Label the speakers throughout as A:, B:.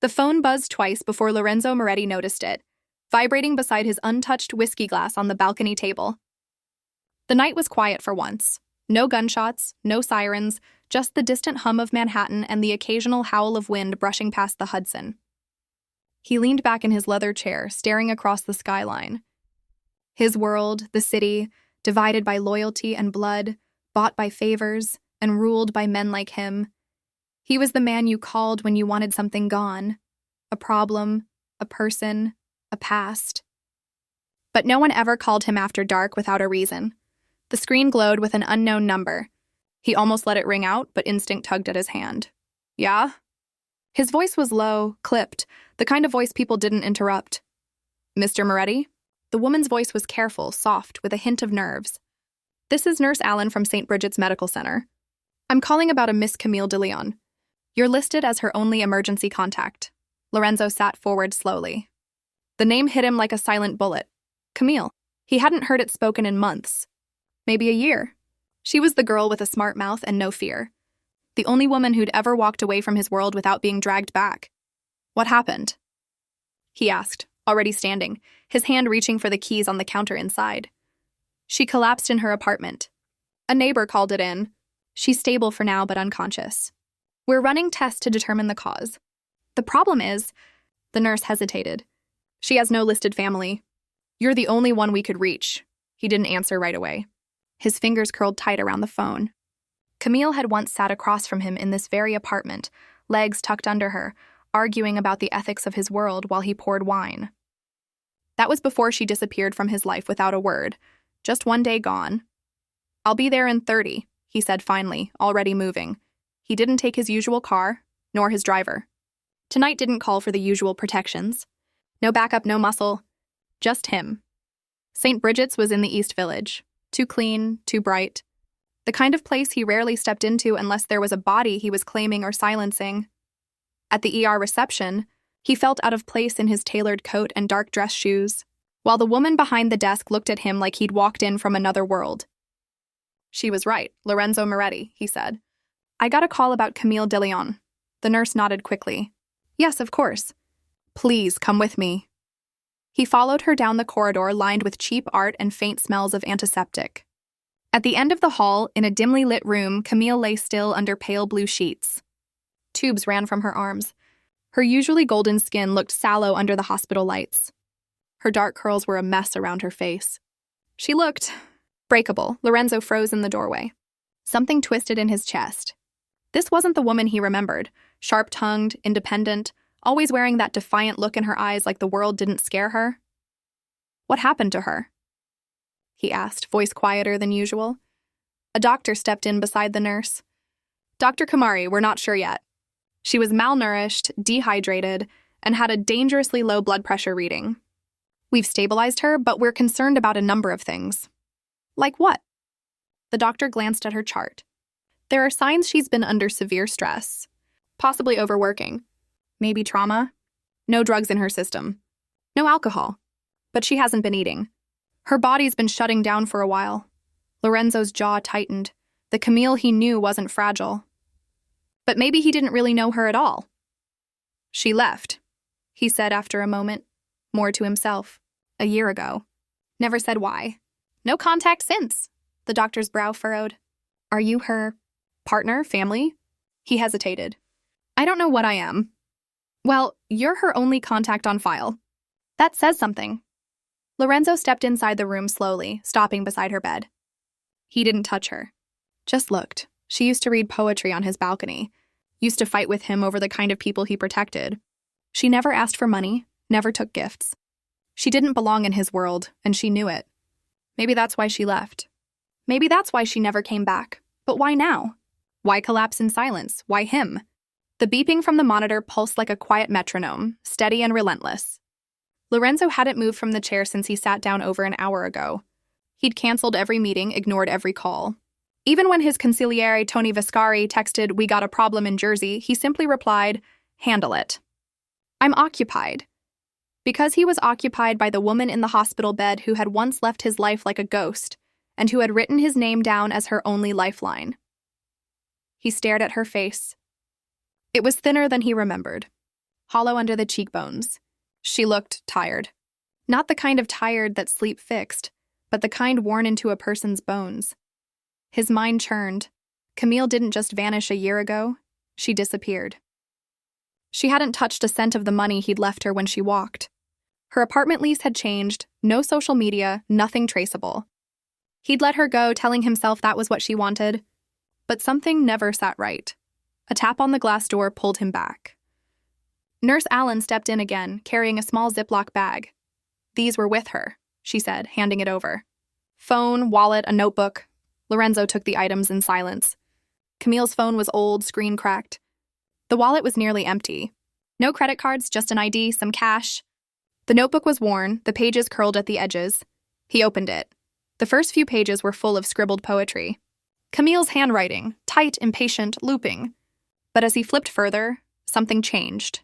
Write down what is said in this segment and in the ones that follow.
A: The phone buzzed twice before Lorenzo Moretti noticed it, vibrating beside his untouched whiskey glass on the balcony table. The night was quiet for once. No gunshots, no sirens, just the distant hum of Manhattan and the occasional howl of wind brushing past the Hudson. He leaned back in his leather chair, staring across the skyline. His world, the city, divided by loyalty and blood, bought by favors, and ruled by men like him. He was the man you called when you wanted something gone. A problem, a person, a past. But no one ever called him after dark without a reason. The screen glowed with an unknown number. He almost let it ring out, but instinct tugged at his hand. Yeah? His voice was low, clipped, the kind of voice people didn't interrupt. Mr. Moretti? The woman's voice was careful, soft, with a hint of nerves. This is Nurse Allen from St. Bridget's Medical Center. I'm calling about a Miss Camille de Leon. You're listed as her only emergency contact. Lorenzo sat forward slowly. The name hit him like a silent bullet. Camille. He hadn't heard it spoken in months. Maybe a year. She was the girl with a smart mouth and no fear. The only woman who'd ever walked away from his world without being dragged back. What happened? He asked, already standing, his hand reaching for the keys on the counter inside. She collapsed in her apartment. A neighbor called it in. She's stable for now, but unconscious. We're running tests to determine the cause. The problem is, the nurse hesitated. She has no listed family. You're the only one we could reach. He didn't answer right away. His fingers curled tight around the phone. Camille had once sat across from him in this very apartment, legs tucked under her, arguing about the ethics of his world while he poured wine. That was before she disappeared from his life without a word, just one day gone. I'll be there in 30, he said finally, already moving. He didn't take his usual car, nor his driver. Tonight didn't call for the usual protections. No backup, no muscle, just him. St. Bridget's was in the East Village, too clean, too bright. The kind of place he rarely stepped into unless there was a body he was claiming or silencing. At the ER reception, he felt out of place in his tailored coat and dark dress shoes, while the woman behind the desk looked at him like he'd walked in from another world. She was right, Lorenzo Moretti, he said. I got a call about Camille de Leon. The nurse nodded quickly. Yes, of course. Please, come with me. He followed her down the corridor lined with cheap art and faint smells of antiseptic. At the end of the hall, in a dimly lit room, Camille lay still under pale blue sheets. Tubes ran from her arms. Her usually golden skin looked sallow under the hospital lights. Her dark curls were a mess around her face. She looked breakable. Lorenzo froze in the doorway. Something twisted in his chest. This wasn't the woman he remembered, sharp-tongued, independent, always wearing that defiant look in her eyes like the world didn't scare her. What happened to her? He asked, voice quieter than usual. A doctor stepped in beside the nurse. Dr. Kamari, we're not sure yet. She was malnourished, dehydrated, and had a dangerously low blood pressure reading. We've stabilized her, but we're concerned about a number of things. Like what? The doctor glanced at her chart. There are signs she's been under severe stress, possibly overworking. Maybe trauma? No drugs in her system. No alcohol. But she hasn't been eating. Her body's been shutting down for a while. Lorenzo's jaw tightened. The Camille he knew wasn't fragile. But maybe he didn't really know her at all. She left, he said after a moment, more to himself. A year ago. Never said why. No contact since. The doctor's brow furrowed. Are you her partner, family? He hesitated. I don't know what I am. Well, you're her only contact on file. That says something. Lorenzo stepped inside the room slowly, stopping beside her bed. He didn't touch her. Just looked. She used to read poetry on his balcony. Used to fight with him over the kind of people he protected. She never asked for money, never took gifts. She didn't belong in his world, and she knew it. Maybe that's why she left. Maybe that's why she never came back. But why now? Why collapse in silence? Why him? The beeping from the monitor pulsed like a quiet metronome, steady and relentless. Lorenzo hadn't moved from the chair since he sat down over an hour ago. He'd canceled every meeting, ignored every call. Even when his consigliere Tony Viscari texted, "We got a problem in Jersey," he simply replied, "Handle it." I'm occupied. Because he was occupied by the woman in the hospital bed who had once left his life like a ghost, and who had written his name down as her only lifeline. He stared at her face. It was thinner than he remembered. hollow under the cheekbones. She looked tired. Not the kind of tired that sleep fixed, but the kind worn into a person's bones. His mind churned. Camille didn't just vanish a year ago. She disappeared. She hadn't touched a cent of the money he'd left her when she walked. Her apartment lease had changed, no social media, nothing traceable. He'd let her go, telling himself that was what she wanted. But something never sat right. A tap on the glass door pulled him back. Nurse Allen stepped in again, carrying a small Ziploc bag. These were with her, she said, handing it over. Phone, wallet, a notebook. Lorenzo took the items in silence. Camille's phone was old, screen cracked. The wallet was nearly empty. No credit cards, just an ID, some cash. The notebook was worn, the pages curled at the edges. He opened it. The first few pages were full of scribbled poetry. Camille's handwriting, tight, impatient, looping. But as he flipped further, something changed.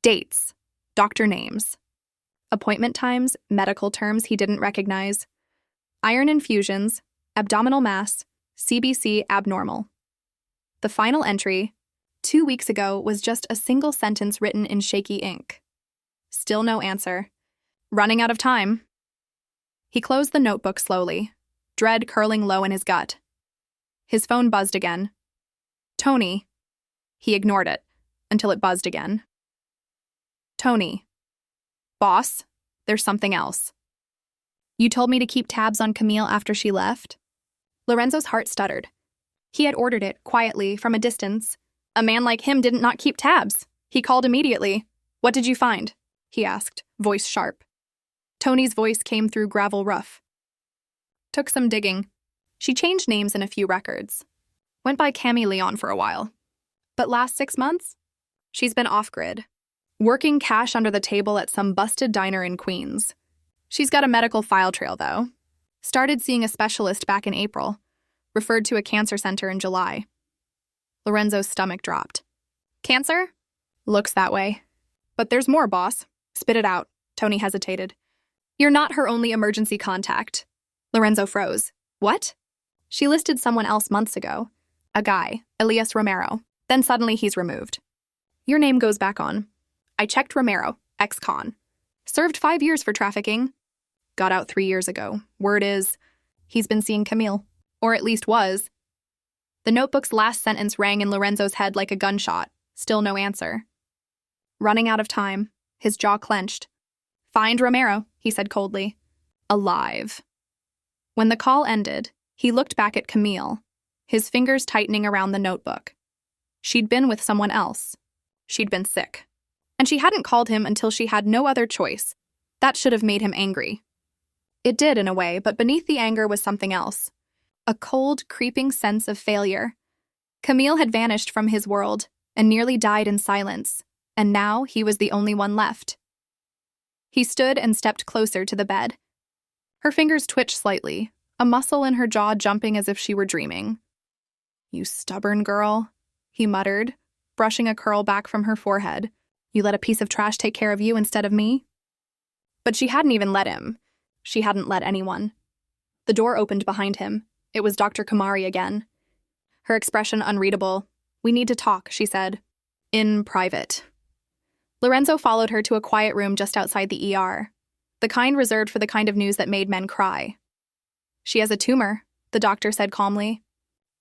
A: Dates, doctor names. Appointment times, medical terms he didn't recognize. Iron infusions, abdominal mass, CBC abnormal. The final entry, 2 weeks ago, was just a single sentence written in shaky ink. Still no answer. Running out of time. He closed the notebook slowly, dread curling low in his gut. His phone buzzed again. Tony. He ignored it, until it buzzed again. Tony. Boss, there's something else. You told me to keep tabs on Camille after she left? Lorenzo's heart stuttered. He had ordered it, quietly, from a distance. A man like him didn't not keep tabs. He called immediately. What did you find? He asked, voice sharp. Tony's voice came through gravel rough. Took some digging. She changed names in a few records. Went by Camille Leon for a while. But last 6 months? She's been off-grid. Working cash under the table at some busted diner in Queens. She's got a medical file trail, though. Started seeing a specialist back in April. Referred to a cancer center in July. Lorenzo's stomach dropped. Cancer? Looks that way. But there's more, boss. Spit it out. Tony hesitated. You're not her only emergency contact. Lorenzo froze. What? She listed someone else months ago. A guy, Elias Romero. Then suddenly he's removed. Your name goes back on. I checked Romero, ex-con. Served 5 years for trafficking. Got out 3 years ago. Word is, he's been seeing Camille. Or at least was. The notebook's last sentence rang in Lorenzo's head like a gunshot. Still no answer. Running out of time. His jaw clenched. Find Romero, he said coldly. Alive. When the call ended, he looked back at Camille, his fingers tightening around the notebook. She'd been with someone else. She'd been sick. And she hadn't called him until she had no other choice. That should have made him angry. It did in a way, but beneath the anger was something else. A cold, creeping sense of failure. Camille had vanished from his world and nearly died in silence, and now he was the only one left. He stood and stepped closer to the bed. Her fingers twitched slightly, a muscle in her jaw jumping as if she were dreaming. You stubborn girl, he muttered, brushing a curl back from her forehead. You let a piece of trash take care of you instead of me? But she hadn't even let him. She hadn't let anyone. The door opened behind him. It was Dr. Kamari again. Her expression unreadable. We need to talk, she said. In private. Lorenzo followed her to a quiet room just outside the ER. The kind reserved for the kind of news that made men cry. She has a tumor, the doctor said calmly.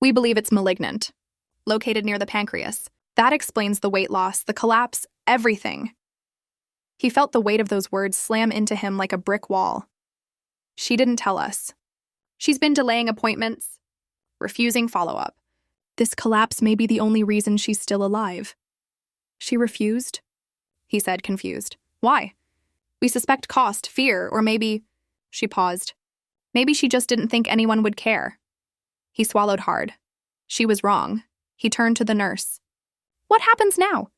A: We believe it's malignant. Located near the pancreas. That explains the weight loss, the collapse, everything. He felt the weight of those words slam into him like a brick wall. She didn't tell us. She's been delaying appointments, refusing follow-up. This collapse may be the only reason she's still alive. She refused? He said, confused. Why? We suspect cost, fear, or maybe... She paused. Maybe she just didn't think anyone would care. He swallowed hard. She was wrong. He turned to the nurse. What happens now?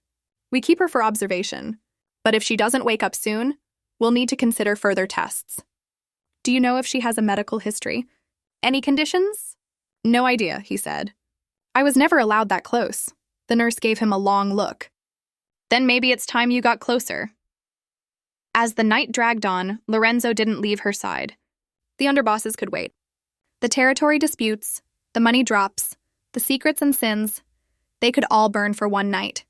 A: We keep her for observation. But if she doesn't wake up soon, we'll need to consider further tests. Do you know if she has a medical history? Any conditions? No idea, he said. I was never allowed that close. The nurse gave him a long look. Then maybe it's time you got closer. As the night dragged on, Lorenzo didn't leave her side. The underbosses could wait. The territory disputes, the money drops, the secrets and sins, they could all burn for one night.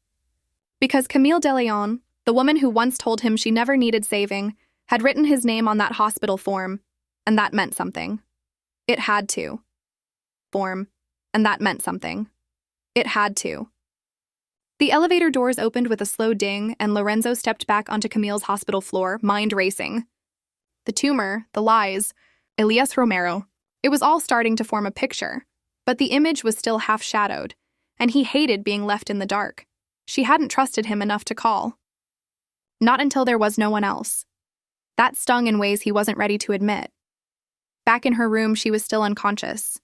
A: Because Camille de Leon, The woman who once told him she never needed saving had written his name on that hospital form, and that meant something. It had to. Form, and that meant something. It had to. The elevator doors opened with a slow ding, and Lorenzo stepped back onto Camille's hospital floor, mind racing. The tumor, the lies, Elias Romero. It was all starting to form a picture, but the image was still half-shadowed, and he hated being left in the dark. She hadn't trusted him enough to call. Not until there was no one else. That stung in ways he wasn't ready to admit. Back in her room, she was still unconscious.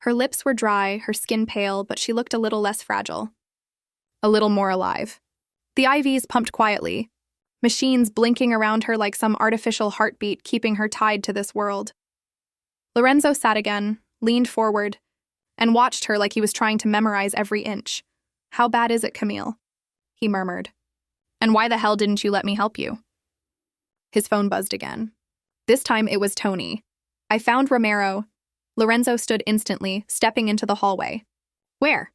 A: Her lips were dry, her skin pale, but she looked a little less fragile. A little more alive. The IVs pumped quietly, machines blinking around her like some artificial heartbeat keeping her tied to this world. Lorenzo sat again, leaned forward, and watched her like he was trying to memorize every inch. "How bad is it, Camille?" he murmured. "And why the hell didn't you let me help you?" His phone buzzed again. This time it was Tony. "I found Romero." Lorenzo stood instantly, stepping into the hallway. "Where?"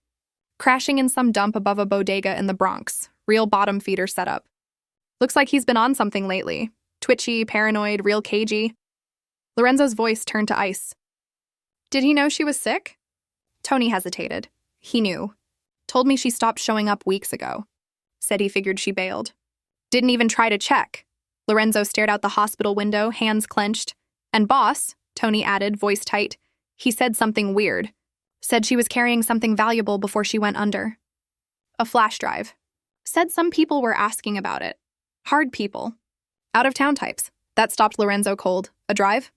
A: "Crashing in some dump above a bodega in the Bronx. Real bottom feeder setup. Looks like he's been on something lately. Twitchy, paranoid, real cagey." Lorenzo's voice turned to ice. "Did he know she was sick?" Tony hesitated. He knew. "Told me she stopped showing up weeks ago." Said he figured she bailed. "Didn't even try to check." Lorenzo stared out the hospital window, hands clenched. "And boss," Tony added, voice tight, "he said something weird. Said she was carrying something valuable before she went under. A flash drive. Said some people were asking about it. Hard people. Out-of-town types." That stopped Lorenzo cold. "A drive?"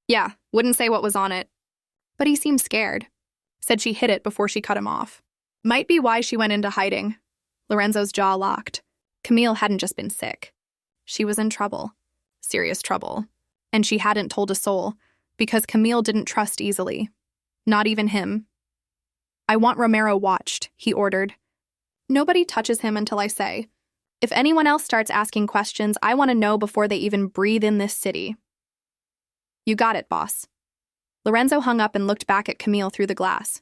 A: "Yeah, wouldn't say what was on it. But he seemed scared. Said she hid it before she cut him off. Might be why she went into hiding." Lorenzo's jaw locked. Camille hadn't just been sick. She was in trouble. Serious trouble. And she hadn't told a soul, because Camille didn't trust easily. Not even him. "I want Romero watched," he ordered. "Nobody touches him until I say. If anyone else starts asking questions, I want to know before they even breathe in this city." "You got it, boss." Lorenzo hung up and looked back at Camille through the glass.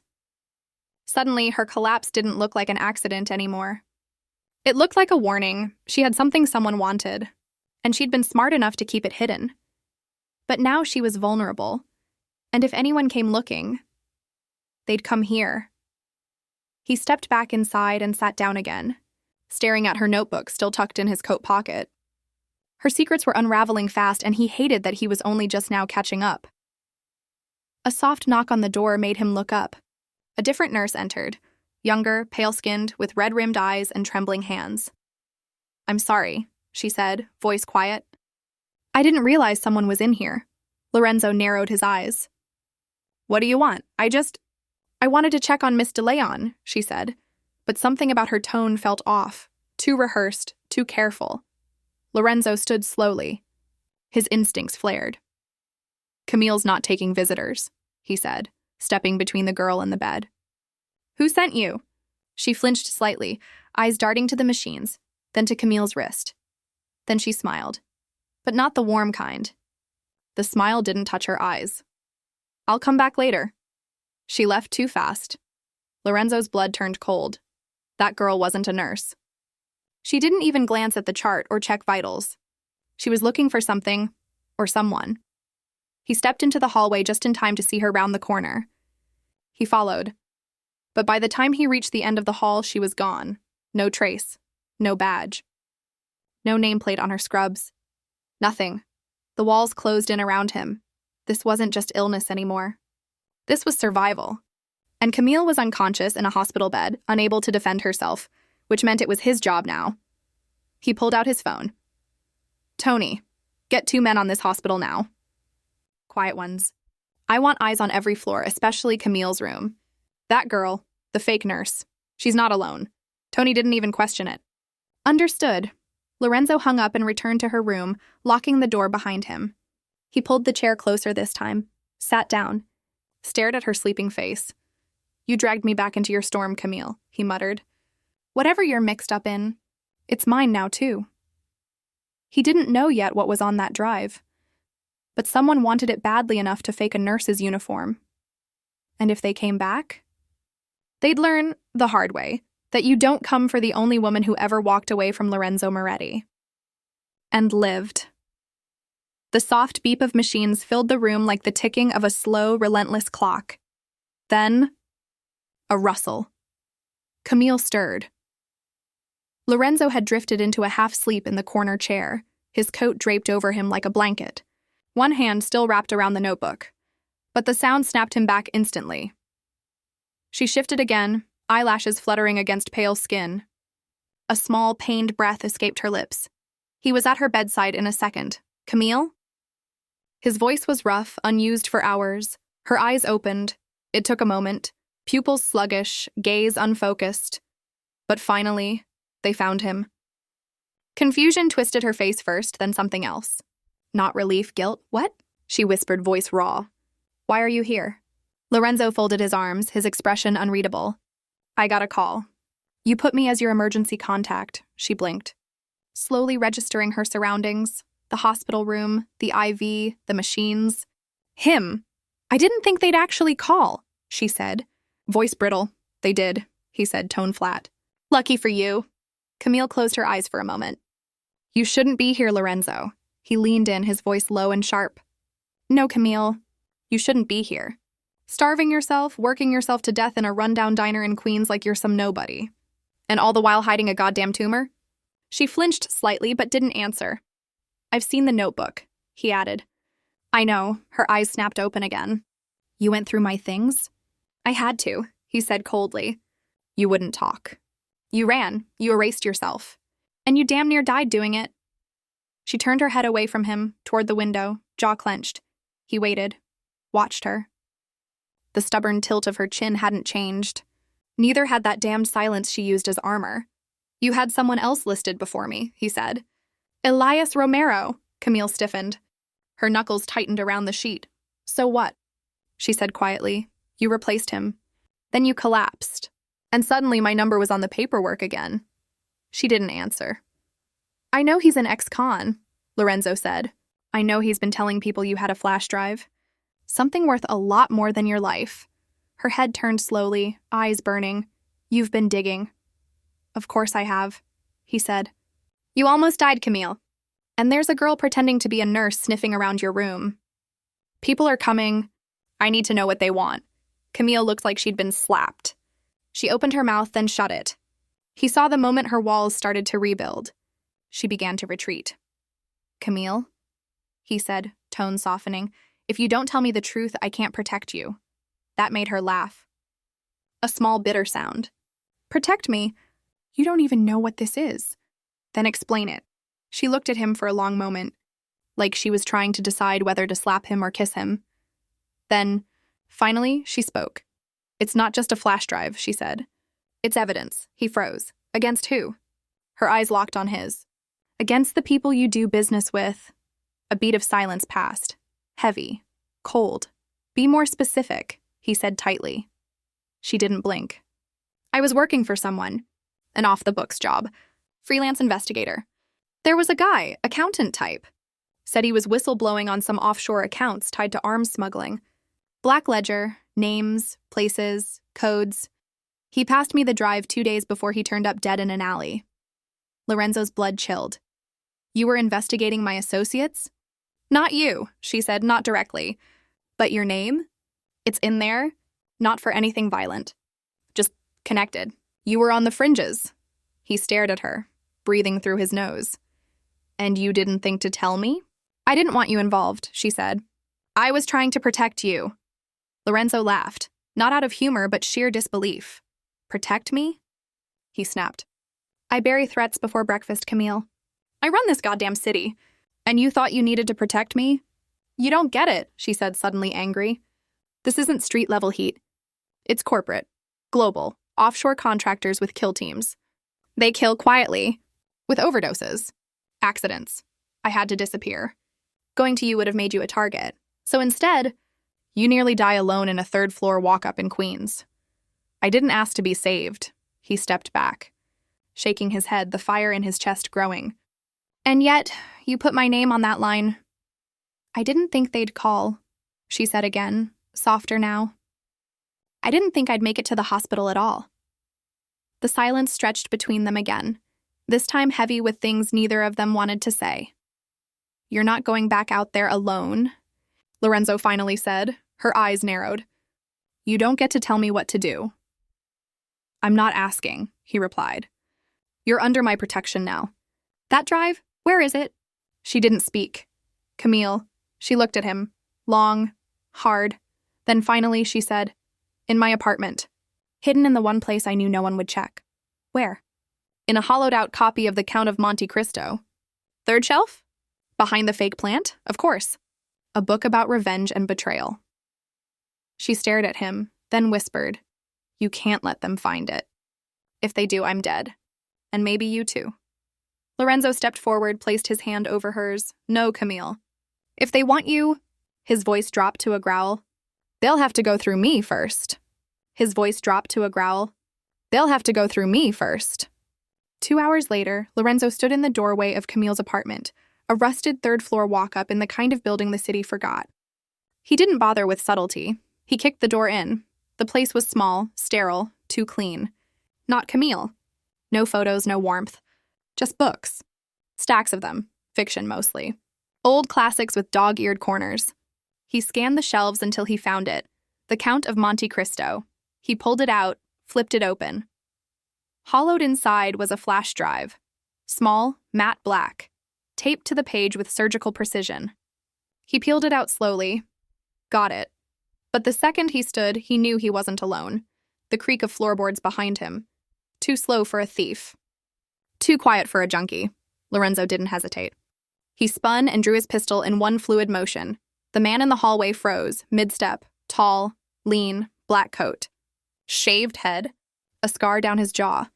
A: Suddenly, her collapse didn't look like an accident anymore. It looked like a warning. She had something someone wanted, and she'd been smart enough to keep it hidden. But now she was vulnerable, and if anyone came looking, they'd come here. He stepped back inside and sat down again, staring at her notebook still tucked in his coat pocket. Her secrets were unraveling fast, and he hated that he was only just now catching up. A soft knock on the door made him look up. A different nurse entered, younger, pale-skinned, with red-rimmed eyes and trembling hands. "I'm sorry," she said, voice quiet. "I didn't realize someone was in here." Lorenzo narrowed his eyes. "What do you want? I wanted to check on Miss DeLeon," she said, but something about her tone felt off, too rehearsed, too careful. Lorenzo stood slowly. His instincts flared. "Camille's not taking visitors," he said, stepping between the girl and the bed. "Who sent you?" She flinched slightly, eyes darting to the machines, then to Camille's wrist. Then she smiled, but not the warm kind. The smile didn't touch her eyes. "I'll come back later." She left too fast. Lorenzo's blood turned cold. That girl wasn't a nurse. She didn't even glance at the chart or check vitals. She was looking for something, or someone. He stepped into the hallway just in time to see her round the corner. He followed. But by the time he reached the end of the hall, she was gone. No trace. No badge. No nameplate on her scrubs. Nothing. The walls closed in around him. This wasn't just illness anymore. This was survival. And Camille was unconscious in a hospital bed, unable to defend herself, which meant it was his job now. He pulled out his phone. "Tony, get 2 men on this hospital now." "Quiet ones. I want eyes on every floor, especially Camille's room. That girl, the fake nurse, she's not alone." Tony didn't even question it. "Understood." Lorenzo hung up and returned to her room, locking the door behind him. He pulled the chair closer this time, sat down, stared at her sleeping face. "You dragged me back into your storm, Camille," he muttered. "Whatever you're mixed up in, it's mine now too." He didn't know yet what was on that drive, but someone wanted it badly enough to fake a nurse's uniform. And if they came back, they'd learn the hard way that you don't come for the only woman who ever walked away from Lorenzo Moretti. And lived. The soft beep of machines filled the room like the ticking of a slow, relentless clock. Then, a rustle. Camille stirred. Lorenzo had drifted into a half-sleep in the corner chair, his coat draped over him like a blanket, one hand still wrapped around the notebook. But the sound snapped him back instantly. She shifted again, eyelashes fluttering against pale skin. A small, pained breath escaped her lips. He was at her bedside in a second. Camille? His voice was rough, unused for hours. Her eyes opened. It took a moment. Pupils sluggish, gaze unfocused. But finally, they found him. Confusion twisted her face first, then something else. Not relief, guilt. What? She whispered, voice raw. Why are you here? Lorenzo folded his arms, his expression unreadable. I got a call. You put me as your emergency contact, she blinked. Slowly registering her surroundings, the hospital room, the IV, the machines. Him. I didn't think they'd actually call, she said. Voice brittle. They did, he said, tone flat. Lucky for you. Camille closed her eyes for a moment. You shouldn't be here, Lorenzo. He leaned in, his voice low and sharp. No, Camille. You shouldn't be here. Starving yourself, working yourself to death in a rundown diner in Queens like you're some nobody. And all the while hiding a goddamn tumor? She flinched slightly but didn't answer. I've seen the notebook, he added. I know, her eyes snapped open again. You went through my things? I had to, he said coldly. You wouldn't talk. You ran, you erased yourself. And you damn near died doing it. She turned her head away from him, toward the window, jaw clenched. He waited, watched her. The stubborn tilt of her chin hadn't changed. Neither had that damned silence she used as armor. You had someone else listed before me, he said. Elias Romero, Camille stiffened. Her knuckles tightened around the sheet. So what? She said quietly. You replaced him. Then you collapsed. And suddenly my number was on the paperwork again. She didn't answer. I know he's an ex-con, Lorenzo said. I know he's been telling people you had a flash drive. Something worth a lot more than your life. Her head turned slowly, eyes burning. You've been digging. Of course I have, he said. You almost died, Camille. And there's a girl pretending to be a nurse sniffing around your room. People are coming. I need to know what they want. Camille looked like she'd been slapped. She opened her mouth, then shut it. He saw the moment her walls started to rebuild. She began to retreat. Camille, he said, tone softening, if you don't tell me the truth, I can't protect you. That made her laugh. A small bitter sound. Protect me? You don't even know what this is. Then explain it. She looked at him for a long moment, like she was trying to decide whether to slap him or kiss him. Then, finally, she spoke. It's not just a flash drive, she said. It's evidence. He froze. Against who? Her eyes locked on his. Against the people you do business with. A beat of silence passed. Heavy. Cold. Be more specific, he said tightly. She didn't blink. I was working for someone. An off-the-books job. Freelance investigator. There was a guy, accountant type. Said he was whistleblowing on some offshore accounts tied to arms smuggling. Black ledger, names, places, codes. He passed me the drive 2 days before he turned up dead in an alley. Lorenzo's blood chilled. You were investigating my associates? Not you, she said, not directly. But your name? It's in there, not for anything violent. Just connected. You were on the fringes. He stared at her, breathing through his nose. And you didn't think to tell me? I didn't want you involved, she said. I was trying to protect you. Lorenzo laughed, not out of humor, but sheer disbelief. Protect me? He snapped. I bury threats before breakfast, Camille. I run this goddamn city. And you thought you needed to protect me? You don't get it, she said, suddenly angry. This isn't street-level heat. It's corporate, global, offshore contractors with kill teams. They kill quietly, with overdoses, accidents. I had to disappear. Going to you would have made you a target. So instead, you nearly die alone in a third-floor walk-up in Queens. I didn't ask to be saved. He stepped back, shaking his head, the fire in his chest growing. And yet, you put my name on that line. I didn't think they'd call, she said again, softer now. I didn't think I'd make it to the hospital at all. The silence stretched between them again, this time heavy with things neither of them wanted to say. "You're not going back out there alone," Lorenzo finally said, her eyes narrowed. "You don't get to tell me what to do." "I'm not asking," he replied. "You're under my protection now." "That drive? Where is it?" She didn't speak. "Camille." She looked at him, long, hard. Then finally she said, "In my apartment. Hidden in the one place I knew no one would check." "Where?" "In a hollowed-out copy of the Count of Monte Cristo." "Third shelf?" "Behind the fake plant? Of course." "A book about revenge and betrayal." She stared at him, then whispered, "You can't let them find it. If they do, I'm dead. And maybe you too." Lorenzo stepped forward, placed his hand over hers. "No, Camille. If they want you—" His voice dropped to a growl. "They'll have to go through me first." His voice dropped to a growl. "They'll have to go through me first." 2 hours later, Lorenzo stood in the doorway of Camille's apartment, a rusted third-floor walk-up in the kind of building the city forgot. He didn't bother with subtlety. He kicked the door in. The place was small, sterile, too clean. Not Camille. No photos, no warmth. Just books. Stacks of them, fiction mostly. Old classics with dog-eared corners. He scanned the shelves until he found it, the Count of Monte Cristo. He pulled it out, flipped it open. Hollowed inside was a flash drive. Small, matte black, taped to the page with surgical precision. He peeled it out slowly. Got it. But the second he stood, he knew he wasn't alone. The creak of floorboards behind him. Too slow for a thief. Too quiet for a junkie. Lorenzo didn't hesitate. He spun and drew his pistol in one fluid motion. The man in the hallway froze, mid-step, tall, lean, black coat. Shaved head, a scar down his jaw.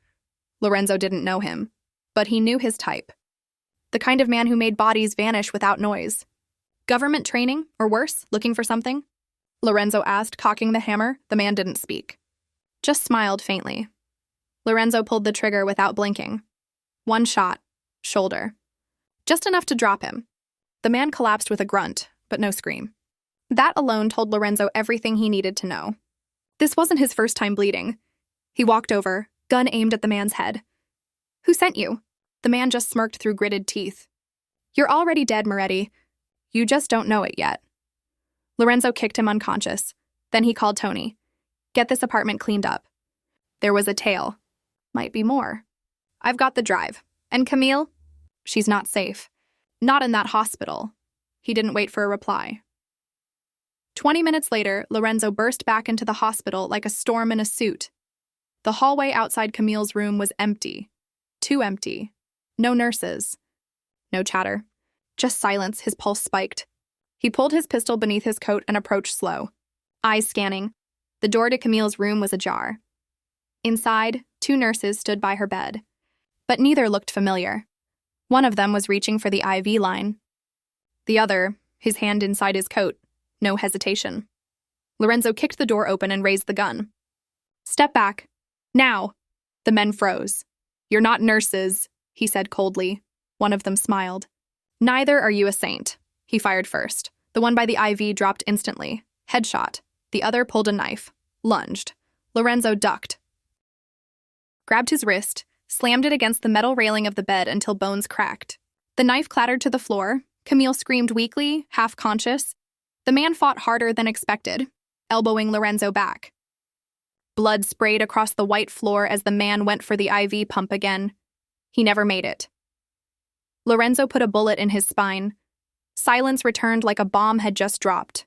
A: Lorenzo didn't know him, but he knew his type. The kind of man who made bodies vanish without noise. Government training, or worse, looking for something? Lorenzo asked, cocking the hammer. The man didn't speak. Just smiled faintly. Lorenzo pulled the trigger without blinking. One shot. Shoulder. Just enough to drop him. The man collapsed with a grunt, but no scream. That alone told Lorenzo everything he needed to know. This wasn't his first time bleeding. He walked over, gun aimed at the man's head. "Who sent you?" The man just smirked through gritted teeth. "You're already dead, Moretti. You just don't know it yet." Lorenzo kicked him unconscious. Then he called Tony. "Get this apartment cleaned up." There was a tail. Might be more. "I've got the drive. And Camille?" "She's not safe. Not in that hospital." He didn't wait for a reply. 20 minutes later, Lorenzo burst back into the hospital like a storm in a suit. The hallway outside Camille's room was empty. Too empty. No nurses. No chatter. Just silence. His pulse spiked. He pulled his pistol beneath his coat and approached slow. Eyes scanning. The door to Camille's room was ajar. Inside, 2 nurses stood by her bed. But neither looked familiar. One of them was reaching for the IV line. The other, his hand inside his coat. No hesitation. Lorenzo kicked the door open and raised the gun. "Step back. Now." The men froze. "You're not nurses," he said coldly. One of them smiled. "Neither are you a saint." He fired first. The one by the IV dropped instantly. Headshot. The other pulled a knife. Lunged. Lorenzo ducked. Grabbed his wrist, slammed it against the metal railing of the bed until bones cracked. The knife clattered to the floor. Camille screamed weakly, half-conscious. The man fought harder than expected, elbowing Lorenzo back. Blood sprayed across the white floor as the man went for the IV pump again. He never made it. Lorenzo put a bullet in his spine. Silence returned like a bomb had just dropped.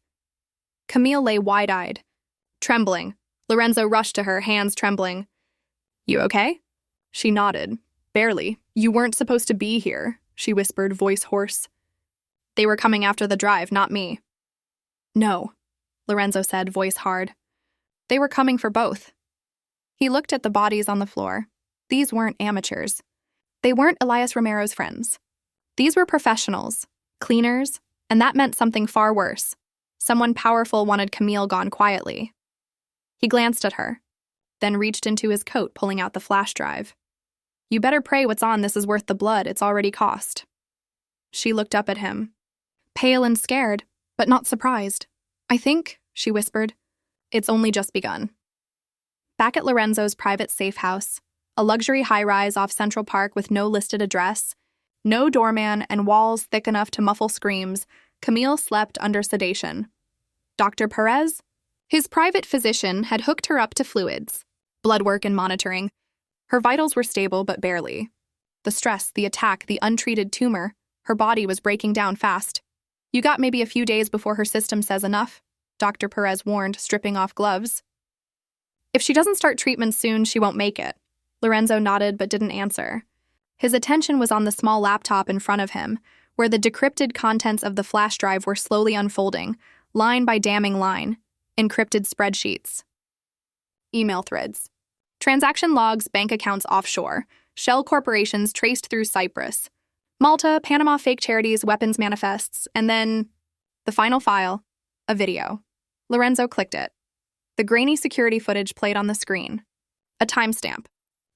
A: Camille lay wide-eyed, trembling. Lorenzo rushed to her, hands trembling. "You okay?" She nodded. "Barely. You weren't supposed to be here," she whispered, voice hoarse. "They were coming after the drive, not me." "No," Lorenzo said, voice hard. "They were coming for both." He looked at the bodies on the floor. These weren't amateurs. They weren't Elias Romero's friends. These were professionals, cleaners, and that meant something far worse. Someone powerful wanted Camille gone quietly. He glanced at her, then reached into his coat, pulling out the flash drive. "You better pray what's on this is worth the blood it's already cost." She looked up at him, pale and scared, but not surprised. "I think," she whispered, "it's only just begun." Back at Lorenzo's private safe house, A luxury high-rise off Central Park with no listed address, no doorman, and walls thick enough to muffle screams, Camille slept under sedation. Dr. Perez? His private physician had hooked her up to fluids, blood work and monitoring. Her vitals were stable, but barely. The stress, the attack, the untreated tumor, her body was breaking down fast. You got maybe a few days before her system says enough, Dr. Perez warned, stripping off gloves. If she doesn't start treatment soon, she won't make it. Lorenzo nodded but didn't answer. His attention was on the small laptop in front of him, where the decrypted contents of the flash drive were slowly unfolding, line by damning line, encrypted spreadsheets. Email threads. Transaction logs, bank accounts offshore, shell corporations traced through Cyprus, Malta, Panama fake charities, weapons manifests, and then the final file, a video. Lorenzo clicked it. The grainy security footage played on the screen. A timestamp.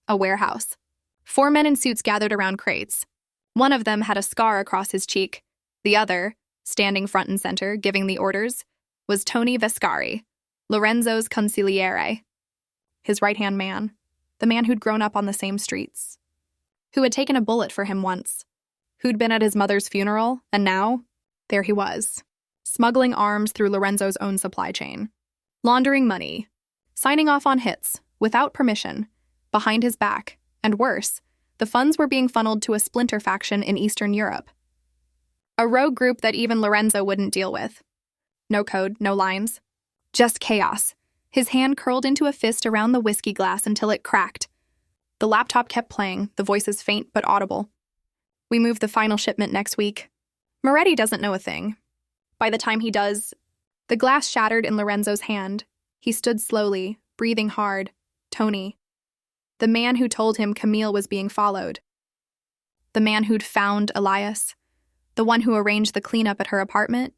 A: A warehouse. 4 men in suits gathered around crates. One of them had a scar across his cheek. The other, standing front and center, giving the orders, was Tony Vescari, Lorenzo's consigliere. His right-hand man, the man who'd grown up on the same streets, who had taken a bullet for him once, who'd been at his mother's funeral, and now, there he was, smuggling arms through Lorenzo's own supply chain, laundering money, signing off on hits, without permission, behind his back, and worse, the funds were being funneled to a splinter faction in Eastern Europe. A rogue group that even Lorenzo wouldn't deal with. No code, no lines. Just chaos. His hand curled into a fist around the whiskey glass until it cracked. The laptop kept playing, the voices faint but audible. We move the final shipment next week. Moretti doesn't know a thing. By the time he does, the glass shattered in Lorenzo's hand. He stood slowly, breathing hard. Tony. The man who told him Camille was being followed. The man who'd found Elias. The one who arranged the cleanup at her apartment.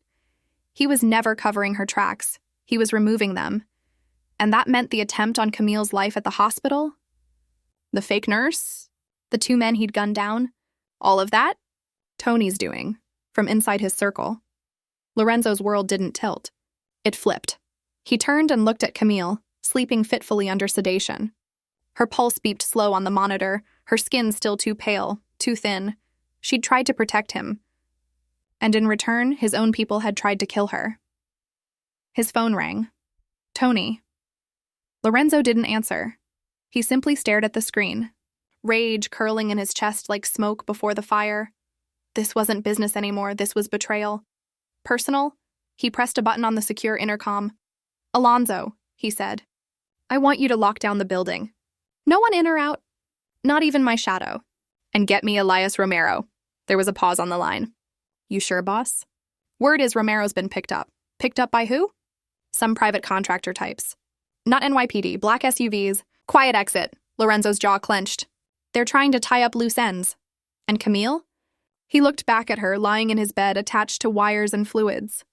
A: He was never covering her tracks. He was removing them. And that meant the attempt on Camille's life at the hospital? The fake nurse? The 2 men he'd gunned down? All of that? Tony's doing, from inside his circle. Lorenzo's world didn't tilt. It flipped. He turned and looked at Camille, sleeping fitfully under sedation. Her pulse beeped slow on the monitor, her skin still too pale, too thin. She'd tried to protect him. And in return, his own people had tried to kill her. His phone rang. Tony. Lorenzo didn't answer. He simply stared at the screen, rage curling in his chest like smoke before the fire. This wasn't business anymore, this was betrayal. Personal? He pressed a button on the secure intercom. Alonzo, he said. I want you to lock down the building. No one in or out. Not even my shadow. And get me Elias Romero. There was a pause on the line. You sure, boss? Word is Romero's been picked up. Picked up by who? Some private contractor types. Not NYPD, black SUVs. Quiet exit. Lorenzo's jaw clenched. They're trying to tie up loose ends. And Camille? He looked back at her, lying in his bed, attached to wires and fluids.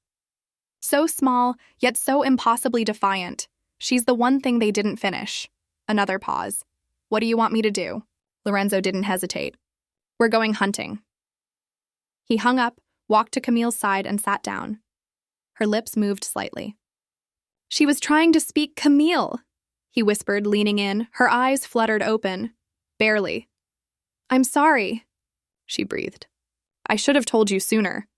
A: So small, yet so impossibly defiant. She's the one thing they didn't finish. Another pause. What do you want me to do? Lorenzo didn't hesitate. We're going hunting. He hung up, walked to Camille's side, and sat down. Her lips moved slightly. She was trying to speak Camille, he whispered, leaning in, her eyes fluttered open. Barely. I'm sorry, she breathed. I should have told you sooner.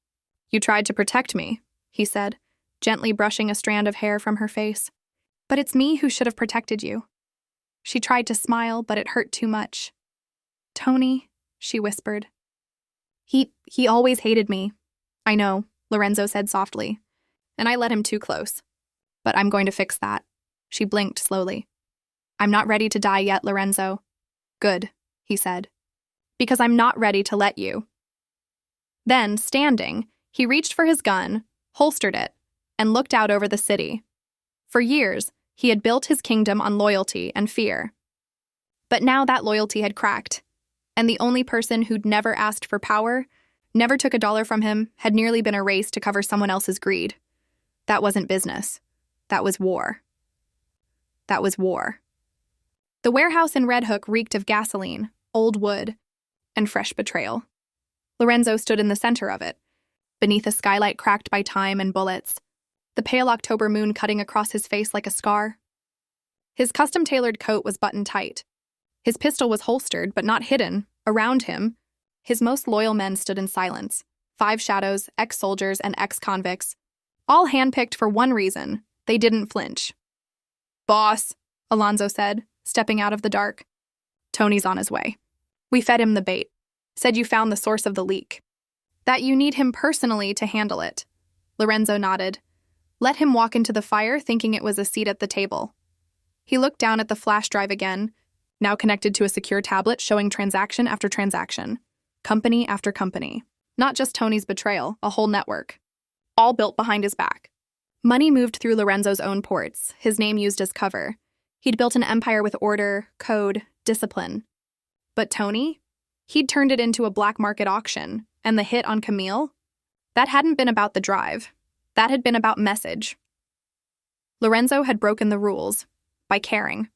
A: You tried to protect me, he said, gently brushing a strand of hair from her face. But it's me who should have protected you. She tried to smile, but it hurt too much. Tony, she whispered. He always hated me. I know, Lorenzo said softly. And I let him too close. But I'm going to fix that. She blinked slowly. I'm not ready to die yet, Lorenzo. Good, he said. Because I'm not ready to let you. Then, standing, he reached for his gun, holstered it, and looked out over the city. For years, he had built his kingdom on loyalty and fear. But now that loyalty had cracked, and the only person who'd never asked for power, never took a dollar from him, had nearly been erased to cover someone else's greed. That wasn't business. That was war. That was war. The warehouse in Red Hook reeked of gasoline, old wood, and fresh betrayal. Lorenzo stood in the center of it, beneath a skylight cracked by time and bullets, the pale October moon cutting across his face like a scar. His custom-tailored coat was buttoned tight, His pistol was holstered, but not hidden. Around him, his most loyal men stood in silence. 5 shadows, ex-soldiers, and ex-convicts. All handpicked for one reason. They didn't flinch. "Boss," Alonzo said, stepping out of the dark. "Tony's on his way. We fed him the bait. Said you found the source of the leak. That you need him personally to handle it." Lorenzo nodded. Let him walk into the fire, thinking it was a seat at the table. He looked down at the flash drive again, now connected to a secure tablet showing transaction after transaction. Company after company. Not just Tony's betrayal, a whole network. All built behind his back. Money moved through Lorenzo's own ports, his name used as cover. He'd built an empire with order, code, discipline. But Tony? He'd turned it into a black market auction, and the hit on Camille? That hadn't been about the drive. That had been about message. Lorenzo had broken the rules by caring.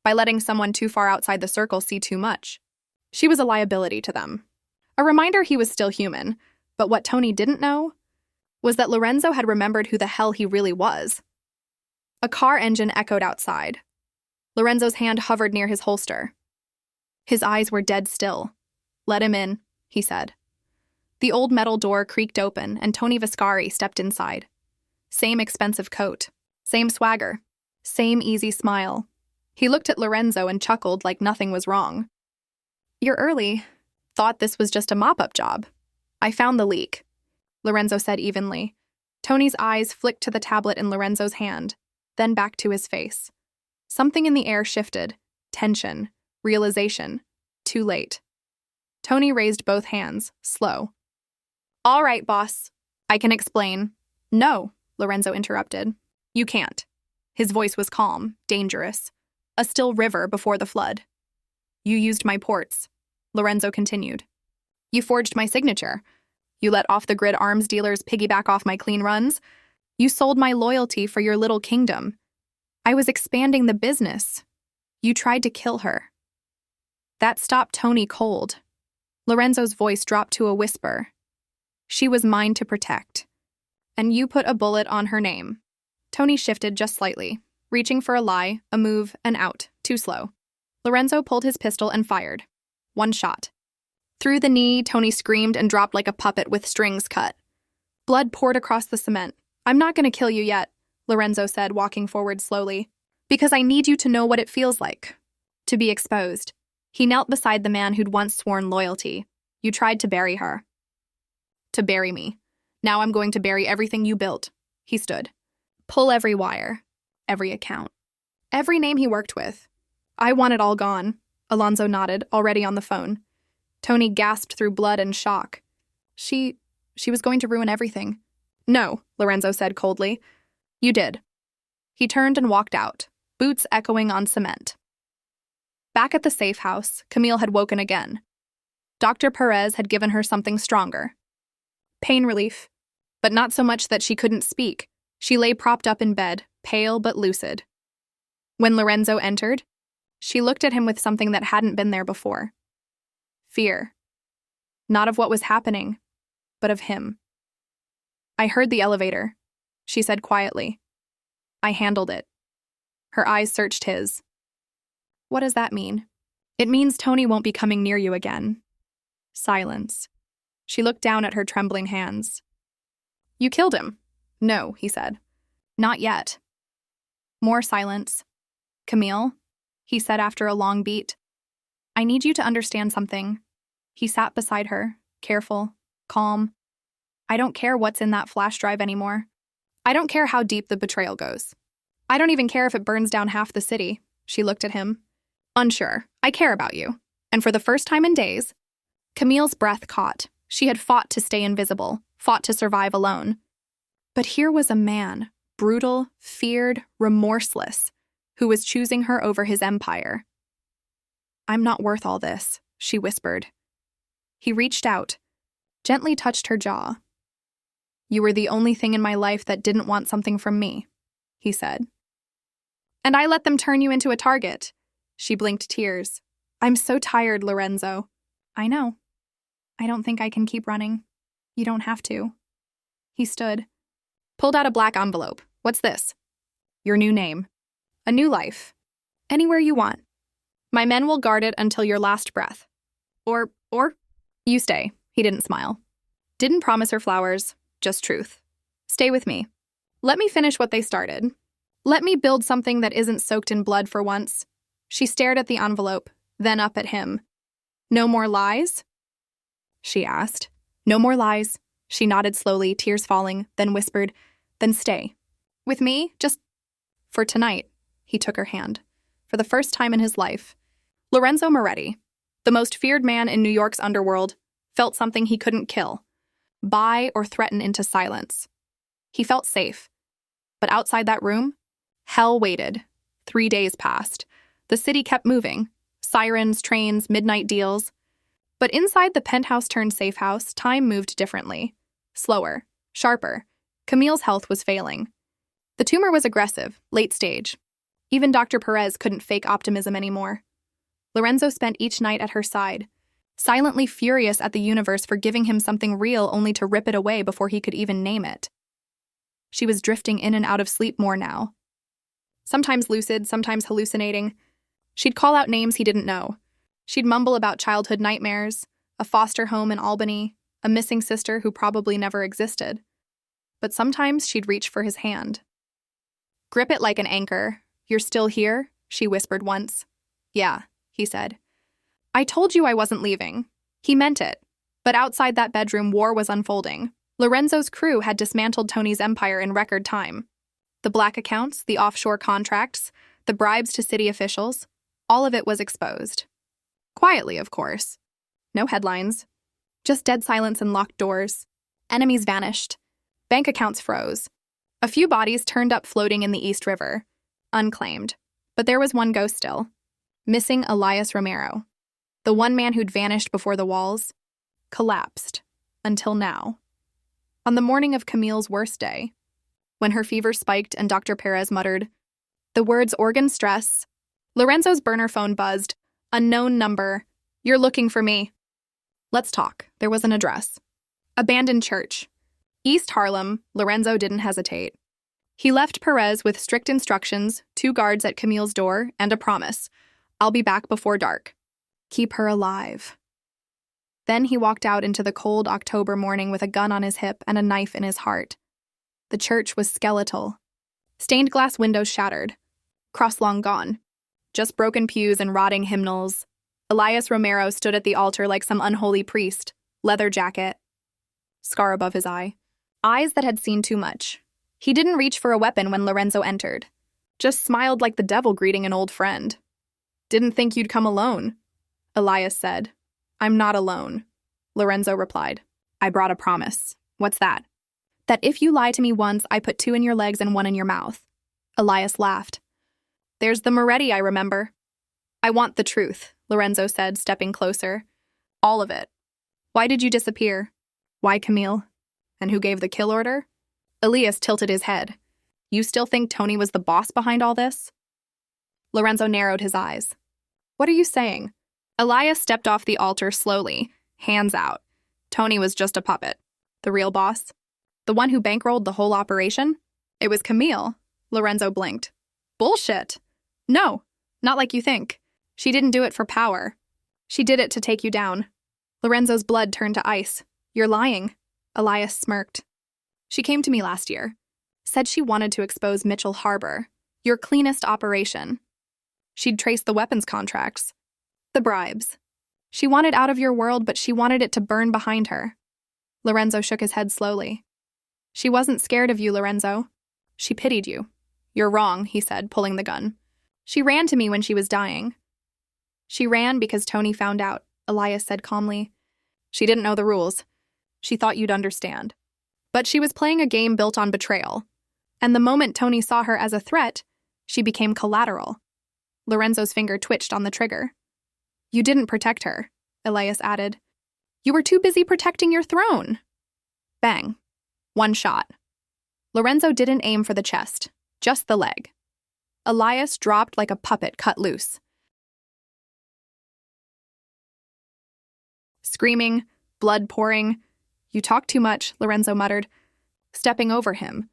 A: By letting someone too far outside the circle see too much. She was a liability to them. A reminder he was still human, but what Tony didn't know was that Lorenzo had remembered who the hell he really was. A car engine echoed outside. Lorenzo's hand hovered near his holster. His eyes were dead still. "Let him in," he said. The old metal door creaked open, and Tony Viscari stepped inside. Same expensive coat, same swagger, same easy smile. He looked at Lorenzo and chuckled like nothing was wrong. "You're early. Thought this was just a mop-up job. I found the leak," Lorenzo said evenly. Tony's eyes flicked to the tablet in Lorenzo's hand, then back to his face. Something in the air shifted. Tension. Realization. Too late. Tony raised both hands, slow. "All right, boss. I can explain." "No," Lorenzo interrupted. "You can't." His voice was calm, dangerous. A still river before the flood. "You used my ports," Lorenzo continued. "You forged my signature. You let off-the-grid arms dealers piggyback off my clean runs. You sold my loyalty for your little kingdom. I was expanding the business. You tried to kill her." That stopped Tony cold. Lorenzo's voice dropped to a whisper. "She was mine to protect. And you put a bullet on her name." Tony shifted just slightly, reaching for a lie, a move, and out, too slow. Lorenzo pulled his pistol and fired. One shot. Through the knee, Tony screamed and dropped like a puppet with strings cut. Blood poured across the cement. "I'm not going to kill you yet," Lorenzo said, walking forward slowly. "Because I need you to know what it feels like. To be exposed." He knelt beside the man who'd once sworn loyalty. "You tried to bury her." "To bury me. Now I'm going to bury everything you built." He stood. "Pull every wire. Every account. Every name he worked with. I want it all gone." Alonzo nodded, already on the phone. Tony gasped through blood and shock. She was going to ruin everything." "No," Lorenzo said coldly. "You did." He turned and walked out, boots echoing on cement. Back at the safe house, Camille had woken again. Dr. Perez had given her something stronger. Pain relief, but not so much that she couldn't speak. She lay propped up in bed, pale but lucid. When Lorenzo entered, she looked at him with something that hadn't been there before. Fear. Not of what was happening, but of him. "I heard the elevator," she said quietly. "I handled it." Her eyes searched his. "What does that mean?" "It means Tony won't be coming near you again." Silence. She looked down at her trembling hands. "You killed him." "No," he said. "Not yet." More silence. "Camille," he said after a long beat, "I need you to understand something." He sat beside her, careful, calm. "I don't care what's in that flash drive anymore. I don't care how deep the betrayal goes. I don't even care if it burns down half the city." She looked at him. "Unsure. I care about you." And for the first time in days, Camille's breath caught. She had fought to stay invisible, fought to survive alone. But here was a man, brutal, feared, remorseless, who was choosing her over his empire. "I'm not worth all this," she whispered. He reached out, gently touched her jaw. "You were the only thing in my life that didn't want something from me," he said. "And I let them turn you into a target." She blinked tears. "I'm so tired, Lorenzo." "I know. I don't think I can keep running." "You don't have to." He stood, pulled out a black envelope. "What's this?" "Your new name. A new life. Anywhere you want. My men will guard it until your last breath. Or, you stay. He didn't smile. Didn't promise her flowers, just truth. Stay with me. Let me finish what they started. Let me build something that isn't soaked in blood for once. She stared at the envelope, then up at him. No more lies? She asked. No more lies. She nodded slowly, tears falling, then whispered, then stay. With me, just for tonight. He took her hand. For the first time in his life, Lorenzo Moretti, the most feared man in New York's underworld, felt something he couldn't kill, buy or threaten into silence. He felt safe. But outside that room, hell waited. 3 days passed. The city kept moving. Sirens, trains, midnight deals. But inside the penthouse-turned-safe house, time moved differently. Slower, sharper. Camille's health was failing. The tumor was aggressive, late stage. Even Dr. Perez couldn't fake optimism anymore. Lorenzo spent each night at her side, silently furious at the universe for giving him something real only to rip it away before he could even name it. She was drifting in and out of sleep more now. Sometimes lucid, sometimes hallucinating. She'd call out names he didn't know. She'd mumble about childhood nightmares, a foster home in Albany, a missing sister who probably never existed. But sometimes she'd reach for his hand. Grip it like an anchor. You're still here? She whispered once. Yeah, he said. I told you I wasn't leaving. He meant it. But outside that bedroom, war was unfolding. Lorenzo's crew had dismantled Tony's empire in record time. The black accounts, the offshore contracts, the bribes to city officials, all of it was exposed. Quietly, of course. No headlines. Just dead silence and locked doors. Enemies vanished. Bank accounts froze. A few bodies turned up floating in the East River. Unclaimed. But there was one ghost still. Missing Elias Romero. The one man who'd vanished before the walls. Collapsed. Until now. On the morning of Camille's worst day, when her fever spiked and Dr. Perez muttered the words organ stress, Lorenzo's burner phone buzzed. Unknown number. You're looking for me. Let's talk. There was an address. Abandoned church. East Harlem. Lorenzo didn't hesitate. He left Perez with strict instructions, 2 guards at Camille's door, and a promise. I'll be back before dark. Keep her alive. Then he walked out into the cold October morning with a gun on his hip and a knife in his heart. The church was skeletal. Stained glass windows shattered. Cross long gone. Just broken pews and rotting hymnals. Elias Romero stood at the altar like some unholy priest. Leather jacket. Scar above his eye. Eyes that had seen too much. He didn't reach for a weapon when Lorenzo entered. Just smiled like the devil greeting an old friend. Didn't think you'd come alone, Elias said. I'm not alone, Lorenzo replied. I brought a promise. What's that? That if you lie to me once, I put 2 in your legs and 1 in your mouth. Elias laughed. There's the Moretti I remember. I want the truth, Lorenzo said, stepping closer. All of it. Why did you disappear? Why Camille? And who gave the kill order? Elias tilted his head. You still think Tony was the boss behind all this? Lorenzo narrowed his eyes. What are you saying? Elias stepped off the altar slowly, hands out. Tony was just a puppet. The real boss? The one who bankrolled the whole operation? It was Camille. Lorenzo blinked. Bullshit. No, not like you think. She didn't do it for power. She did it to take you down. Lorenzo's blood turned to ice. You're lying. Elias smirked. She came to me last year. Said she wanted to expose Mitchell Harbor. Your cleanest operation. She'd traced the weapons contracts. The bribes. She wanted out of your world, but she wanted it to burn behind her. Lorenzo shook his head slowly. She wasn't scared of you, Lorenzo. She pitied you. You're wrong, he said, pulling the gun. She ran to me when she was dying. She ran because Tony found out, Elias said calmly. She didn't know the rules. She thought you'd understand. But she was playing a game built on betrayal. And the moment Tony saw her as a threat, she became collateral. Lorenzo's finger twitched on the trigger. You didn't protect her, Elias added. You were too busy protecting your throne. Bang. 1 shot. Lorenzo didn't aim for the chest, just the leg. Elias dropped like a puppet cut loose. Screaming, blood pouring. You talk too much, Lorenzo muttered, stepping over him.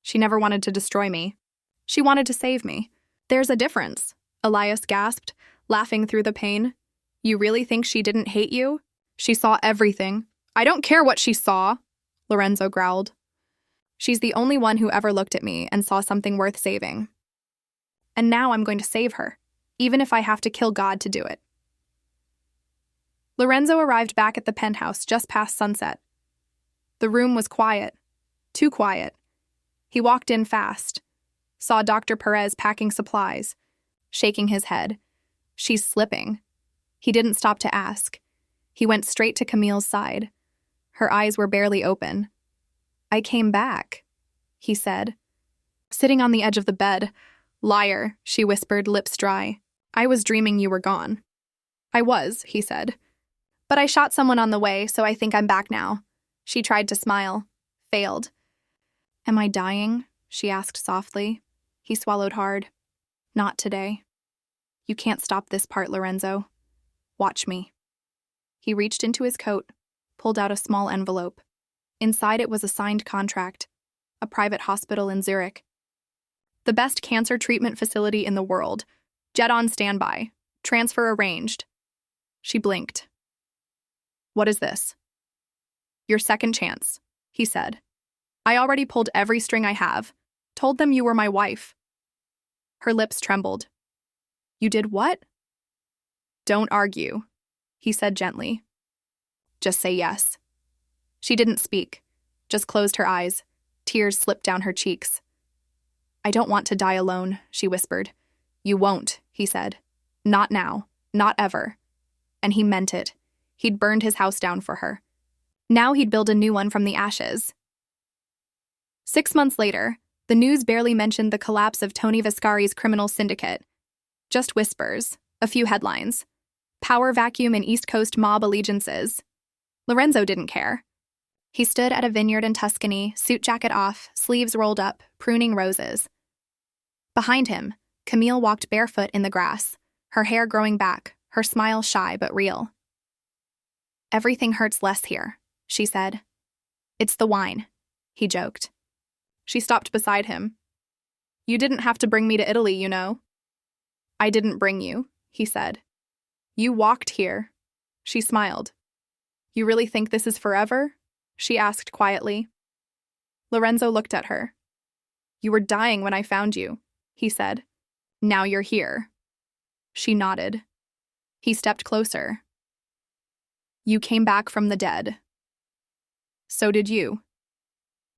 A: She never wanted to destroy me. She wanted to save me. There's a difference, Elias gasped, laughing through the pain. You really think she didn't hate you? She saw everything. I don't care what she saw, Lorenzo growled. She's the only one who ever looked at me and saw something worth saving. And now I'm going to save her, even if I have to kill God to do it. Lorenzo arrived back at the penthouse just past sunset. The room was quiet, too quiet. He walked in fast, saw Dr. Perez packing supplies, shaking his head. She's slipping. He didn't stop to ask. He went straight to Camille's side. Her eyes were barely open. I came back, he said. Sitting on the edge of the bed. Liar, she whispered, lips dry. I was dreaming you were gone. I was, he said. But I shot someone on the way, so I think I'm back now. She tried to smile. Failed. Am I dying? She asked softly. He swallowed hard. Not today. You can't stop this part, Lorenzo. Watch me. He reached into his coat, pulled out a small envelope. Inside it was a signed contract. A private hospital in Zurich. The best cancer treatment facility in the world. Jet on standby. Transfer arranged. She blinked. What is this? Your second chance, he said. I already pulled every string I have. Told them you were my wife. Her lips trembled. You did what? Don't argue, he said gently. Just say yes. She didn't speak, just closed her eyes. Tears slipped down her cheeks. I don't want to die alone, she whispered. You won't, he said. Not now, not ever. And he meant it. He'd burned his house down for her. Now he'd build a new one from the ashes. 6 months later, the news barely mentioned the collapse of Tony Viscari's criminal syndicate. Just whispers, a few headlines. Power vacuum in East Coast mob allegiances. Lorenzo didn't care. He stood at a vineyard in Tuscany, suit jacket off, sleeves rolled up, pruning roses. Behind him, Camille walked barefoot in the grass, her hair growing back, her smile shy but real. Everything hurts less here, she said. It's the wine, he joked. She stopped beside him. You didn't have to bring me to Italy, you know. I didn't bring you, he said. You walked here. She smiled. You really think this is forever? She asked quietly. Lorenzo looked at her. You were dying when I found you, he said. Now you're here. She nodded. He stepped closer. You came back from the dead. So did you.